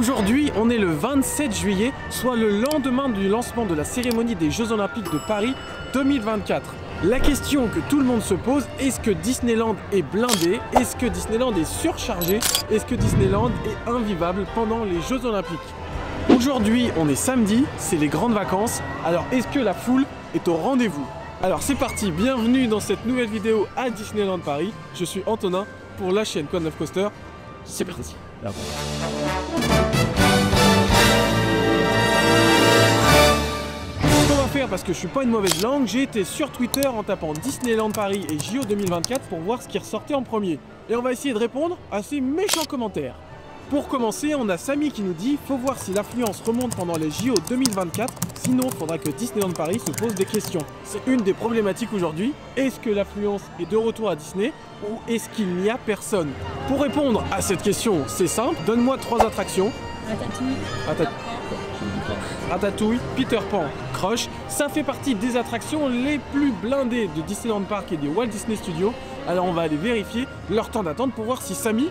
Aujourd'hui, on est le 27 juillet, soit le lendemain du lancement de la cérémonie des Jeux Olympiques de Paris 2024. La question que tout le monde se pose, est-ce que Disneyland est blindé? Est-ce que Disneyland est surchargé? Est-ce que Disneyland est invivable pendant les Jeux Olympiques? Aujourd'hui, on est samedi, c'est les grandes vacances, alors est-ce que la foule est au rendez-vous? Alors c'est parti, bienvenue dans cette nouvelle vidéo à Disneyland Paris. Je suis Antonin pour la chaîne Code 9 Coaster. C'est parti. Ce qu'on va faire, parce que je suis pas une mauvaise langue, j'ai été sur Twitter en tapant Disneyland Paris et JO 2024 pour voir ce qui ressortait en premier. Et on va essayer de répondre à ces méchants commentaires. Pour commencer, on a Samy qui nous dit « Faut voir si l'affluence remonte pendant les JO 2024, sinon il faudra que Disneyland Paris se pose des questions. » C'est une des problématiques aujourd'hui. Est-ce que l'affluence est de retour à Disney ou est-ce qu'il n'y a personne? Pour répondre à cette question, c'est simple. Donne-moi 3 attractions. Ratatouille, Peter Pan, Crush. Ça fait partie des attractions les plus blindées de Disneyland Park et des Walt Disney Studios. Alors on va aller vérifier leur temps d'attente pour voir si Samy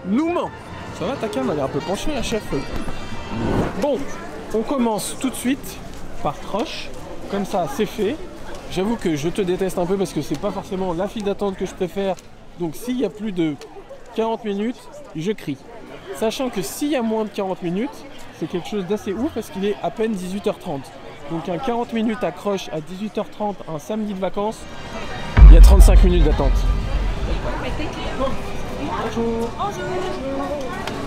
nous ment. Ça va, ta cam, elle est un peu penchée, la chef. Bon, on commence tout de suite par Crush. Comme ça, c'est fait. J'avoue que je te déteste un peu parce que c'est pas forcément la file d'attente que je préfère. Donc s'il y a plus de 40 minutes, je crie. Sachant que s'il y a moins de 40 minutes, c'est quelque chose d'assez ouf parce qu'il est à peine 18h30. Donc un 40 minutes à Crush à 18h30, un samedi de vacances, il y a 35 minutes d'attente. Bonjour.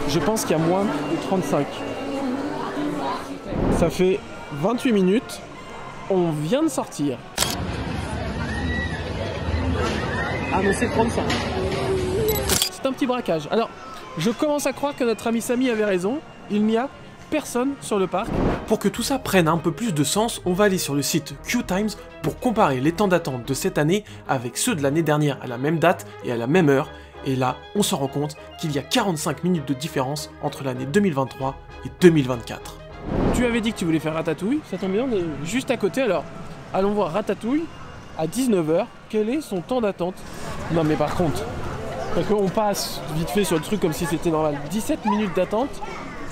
Je pense qu'il y a moins de 35. Ça fait 28 minutes. On vient de sortir. Ah mais c'est 35. C'est un petit braquage. Alors, je commence à croire que notre ami Samy avait raison. Il n'y a personne sur le parc. Pour que tout ça prenne un peu plus de sens, on va aller sur le site QTimes pour comparer les temps d'attente de cette année avec ceux de l'année dernière à la même date et à la même heure. Et là, on se rend compte qu'il y a 45 minutes de différence entre l'année 2023 et 2024. Tu avais dit que tu voulais faire Ratatouille, ça tombe bien, on est juste à côté. Alors, allons voir Ratatouille à 19h. Quel est son temps d'attente? Non mais par contre, parce qu'on passe vite fait sur le truc comme si c'était normal. 17 minutes d'attente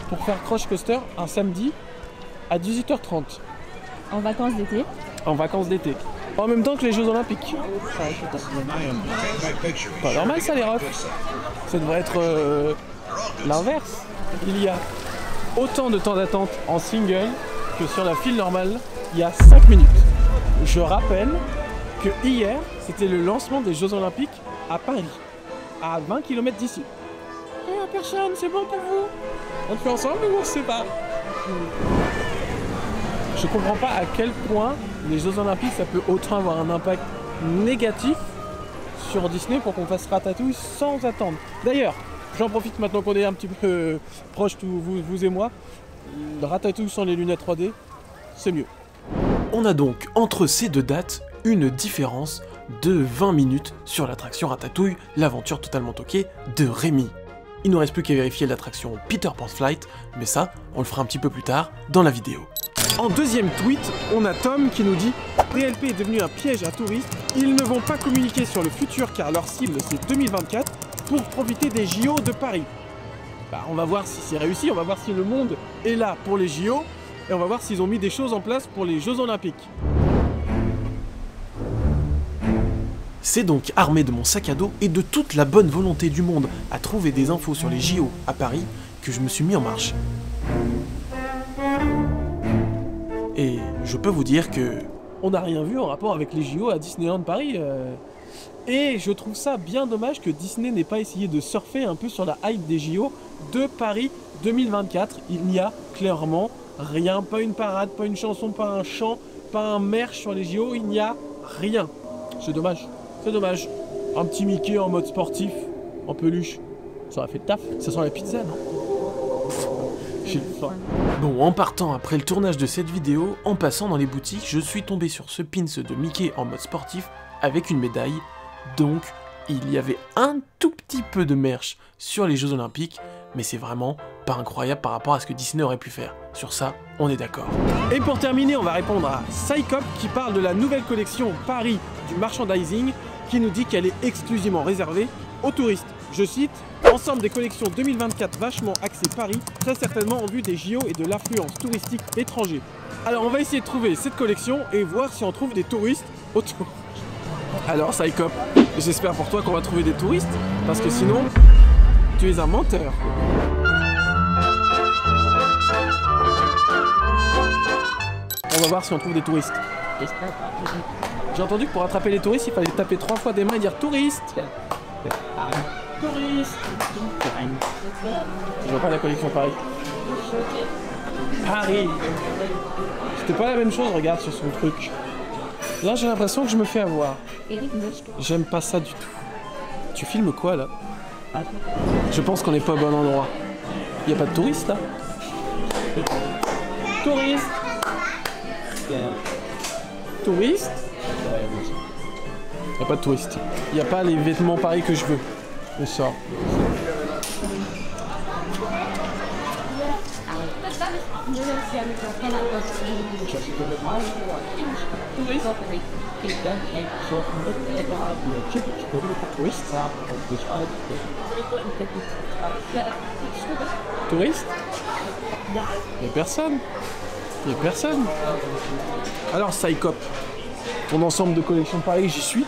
pour faire Crush Coaster un samedi à 18h30. En vacances d'été. En vacances d'été. En même temps que les Jeux Olympiques. Pas normal ça les refs. Ça devrait être l'inverse. Il y a autant de temps d'attente en single que sur la file normale, il y a 5 minutes. Je rappelle que hier, c'était le lancement des Jeux Olympiques à Paris, à 20 km d'ici. Oh, personne, c'est bon pour vous? On le fait ensemble ou on se sépare? Je comprends pas à quel point les Jeux Olympiques ça peut autant avoir un impact négatif sur Disney pour qu'on fasse Ratatouille sans attendre. D'ailleurs, j'en profite maintenant qu'on est un petit peu proches, vous et moi. Ratatouille sans les lunettes 3D, c'est mieux. On a donc entre ces deux dates une différence de 20 minutes sur l'attraction Ratatouille, l'aventure totalement toquée de Rémi. Il ne nous reste plus qu'à vérifier l'attraction Peter Pan's Flight, mais ça, on le fera un petit peu plus tard dans la vidéo. En deuxième tweet, on a Tom qui nous dit « PLP est devenu un piège à touristes, ils ne vont pas communiquer sur le futur car leur cible c'est 2024 pour profiter des JO de Paris. » Bah, on va voir si c'est réussi, on va voir si le monde est là pour les JO et on va voir s'ils ont mis des choses en place pour les Jeux Olympiques. C'est donc armé de mon sac à dos et de toute la bonne volonté du monde à trouver des infos sur les JO à Paris que je me suis mis en marche. Et je peux vous dire que on n'a rien vu en rapport avec les JO à Disneyland Paris. Et je trouve ça bien dommage que Disney n'ait pas essayé de surfer un peu sur la hype des JO de Paris 2024. Il n'y a clairement rien, pas une parade, pas une chanson, pas un chant, pas un merch sur les JO, il n'y a rien. C'est dommage, c'est dommage. Un petit Mickey en mode sportif, en peluche, ça aurait fait le taf. Ça sent la pizza, non? J'ai faim. Bon, en partant après le tournage de cette vidéo, en passant dans les boutiques, je suis tombé sur ce pins de Mickey en mode sportif avec une médaille. Donc, il y avait un tout petit peu de merch sur les Jeux Olympiques, mais c'est vraiment pas incroyable par rapport à ce que Disney aurait pu faire. Sur ça, on est d'accord. Et pour terminer, on va répondre à Psycop qui parle de la nouvelle collection Paris du merchandising, qui nous dit qu'elle est exclusivement réservée aux touristes. Je cite, « En L'ensemble des collections 2024 vachement axées Paris, très certainement en vue des JO et de l'affluence touristique étrangère. Alors on va essayer de trouver cette collection et voir si on trouve des touristes autour. Alors Psychop, j'espère pour toi qu'on va trouver des touristes, parce que sinon, tu es un menteur. On va voir si on trouve des touristes. J'ai entendu que pour attraper les touristes, il fallait taper 3 fois des mains et dire touriste. Touriste. Je vois pas la collection Paris. Paris. C'était pas la même chose, regarde sur son truc. Là j'ai l'impression que je me fais avoir. J'aime pas ça du tout. Tu filmes quoi là? Je pense qu'on n'est pas au bon endroit. Y a pas de touristes là? Touristes. Touristes? Y a pas de touristes. Y a pas les vêtements Paris que je veux. Je sors. Touriste? Y'a personne. Y'a personne. Alors Psychop, ton ensemble de collections Paris, j'y suis.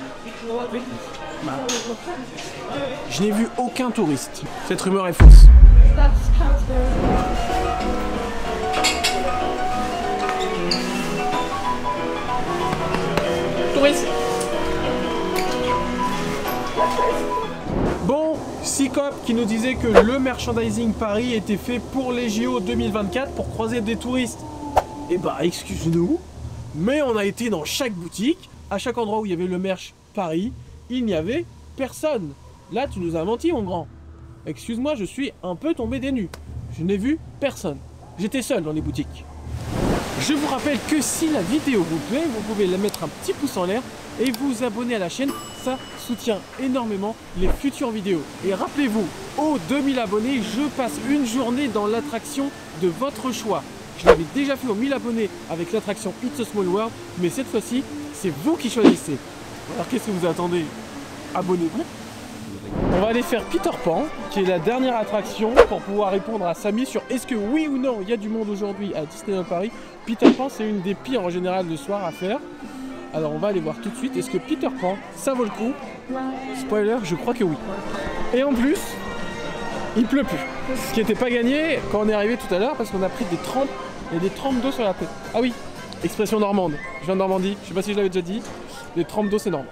Je n'ai vu aucun touriste. Cette rumeur est fausse. Touriste. Bon, Psychop qui nous disait que le merchandising Paris était fait pour les JO 2024 pour croiser des touristes. Eh bah excuse-nous, mais on a été dans chaque boutique, à chaque endroit où il y avait le merch Paris, il n'y avait personne. Là tu nous as menti mon grand. Excuse-moi, je suis un peu tombé des nues. Je n'ai vu personne. J'étais seul dans les boutiques. Je vous rappelle que si la vidéo vous plaît, vous pouvez la mettre un petit pouce en l'air et vous abonner à la chaîne. Ça soutient énormément les futures vidéos. Et rappelez-vous, aux 2000 abonnés, je passe une journée dans l'attraction de votre choix. Je l'avais déjà fait aux 1000 abonnés avec l'attraction It's a Small World, mais cette fois-ci, c'est vous qui choisissez. Alors qu'est-ce que vous attendez? Abonnez-vous. On va aller faire Peter Pan, qui est la dernière attraction pour pouvoir répondre à Samy sur est-ce que oui ou non il y a du monde aujourd'hui à Disneyland Paris. Peter Pan, c'est une des pires en général le soir à faire. Alors on va aller voir tout de suite, est-ce que Peter Pan, ça vaut le coup? Spoiler, je crois que oui. Et en plus, il pleut plus. Ce qui n'était pas gagné quand on est arrivé tout à l'heure parce qu'on a pris des trempes et des trempes d'eau sur la tête. Ah oui, expression normande. Je viens de Normandie, je sais pas si je l'avais déjà dit. Les trempes d'eau c'est normal.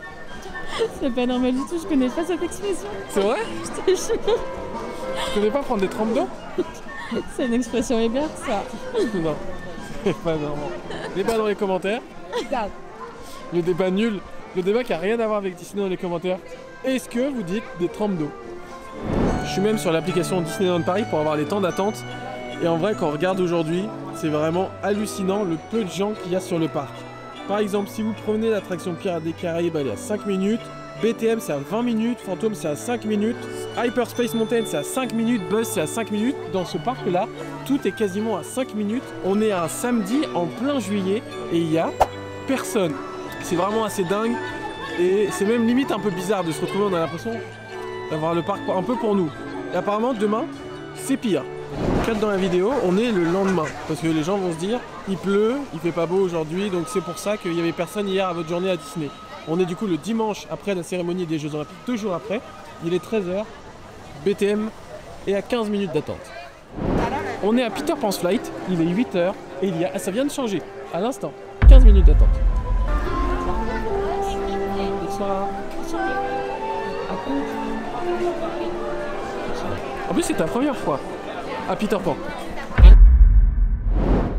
C'est pas normal du tout, je connais pas cette expression. C'est vrai? Je te jure. Tu connais pas prendre des trempes d'eau? C'est une expression héberge ça. Non, c'est pas normal. Débat dans les commentaires. Regarde. Le débat nul. Le débat qui a rien à voir avec Disney dans les commentaires. Est-ce que vous dites des trempes d'eau? Je suis même sur l'application Disneyland Paris pour avoir les temps d'attente. Et en vrai, quand on regarde aujourd'hui, c'est vraiment hallucinant le peu de gens qu'il y a sur le parc. Par exemple, si vous prenez l'attraction Pirates des Caraïbes, elle est à 5 minutes. BTM, c'est à 20 minutes. Phantom, c'est à 5 minutes. Hyperspace Mountain, c'est à 5 minutes. Buzz, c'est à 5 minutes. Dans ce parc-là, tout est quasiment à 5 minutes. On est un samedi en plein juillet et il y a personne. C'est vraiment assez dingue. Et c'est même limite un peu bizarre de se retrouver, on a l'impression d'avoir le parc un peu pour nous. Et apparemment, demain, c'est pire. Dans la vidéo, on est le lendemain parce que les gens vont se dire il pleut, il fait pas beau aujourd'hui, donc c'est pour ça qu'il y avait personne hier à votre journée à Disney. On est du coup le dimanche après la cérémonie des Jeux Olympiques, 2 jours après. Il est 13h, BTM est à 15 minutes d'attente. On est à Peter Pan's Flight, il est 8h et il y a, ça vient de changer à l'instant, 15 minutes d'attente. Bonsoir. En plus c'est ta première fois à Peter Pan.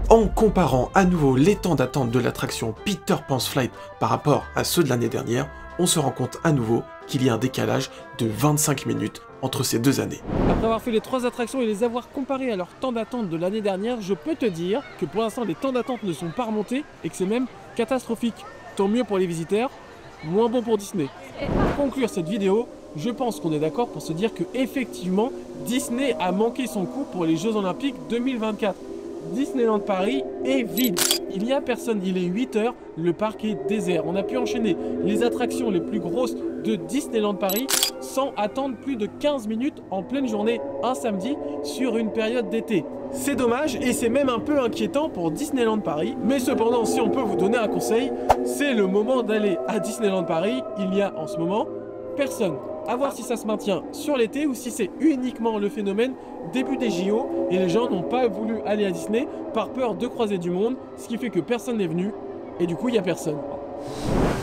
En comparant à nouveau les temps d'attente de l'attraction Peter Pan's Flight par rapport à ceux de l'année dernière, on se rend compte à nouveau qu'il y a un décalage de 25 minutes entre ces deux années. Après avoir fait les 3 attractions et les avoir comparées à leur temps d'attente de l'année dernière, je peux te dire que pour l'instant les temps d'attente ne sont pas remontés et que c'est même catastrophique. Tant mieux pour les visiteurs, moins bon pour Disney. Pour conclure cette vidéo, je pense qu'on est d'accord pour se dire que effectivement Disney a manqué son coup pour les Jeux Olympiques 2024. Disneyland Paris est vide. Il n'y a personne, il est 8h, le parc est désert. On a pu enchaîner les attractions les plus grosses de Disneyland Paris sans attendre plus de 15 minutes en pleine journée un samedi sur une période d'été. C'est dommage et c'est même un peu inquiétant pour Disneyland Paris. Mais cependant, si on peut vous donner un conseil, c'est le moment d'aller à Disneyland Paris. Il y a en ce moment personne. À voir si ça se maintient sur l'été ou si c'est uniquement le phénomène début des JO et les gens n'ont pas voulu aller à Disney par peur de croiser du monde, ce qui fait que personne n'est venu et du coup il n'y a personne.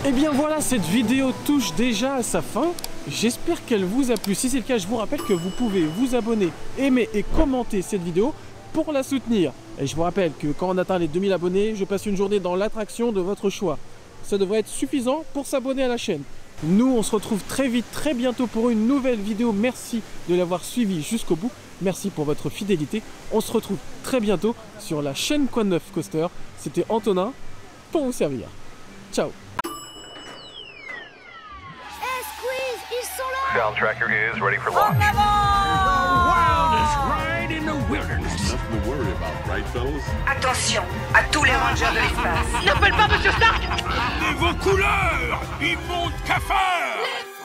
Et bien voilà, cette vidéo touche déjà à sa fin. J'espère qu'elle vous a plu. Si c'est le cas, je vous rappelle que vous pouvez vous abonner, aimer et commenter cette vidéo pour la soutenir. Et je vous rappelle que quand on atteint les 2000 abonnés, je passe une journée dans l'attraction de votre choix. Ça devrait être suffisant pour s'abonner à la chaîne. Nous, on se retrouve très vite, très bientôt pour une nouvelle vidéo. Merci de l'avoir suivi jusqu'au bout. Merci pour votre fidélité. On se retrouve très bientôt sur la chaîne Quoi de Neuf Coaster. C'était Antonin pour vous servir. Ciao. Hey Squeeze, ils sont là! Sound tracker is ready for launch. Wildest ride in the wilderness. Nothing to worry about, right, fellas? Attention à tous les rangers de l'espace. Et vos couleurs, immondes cafards!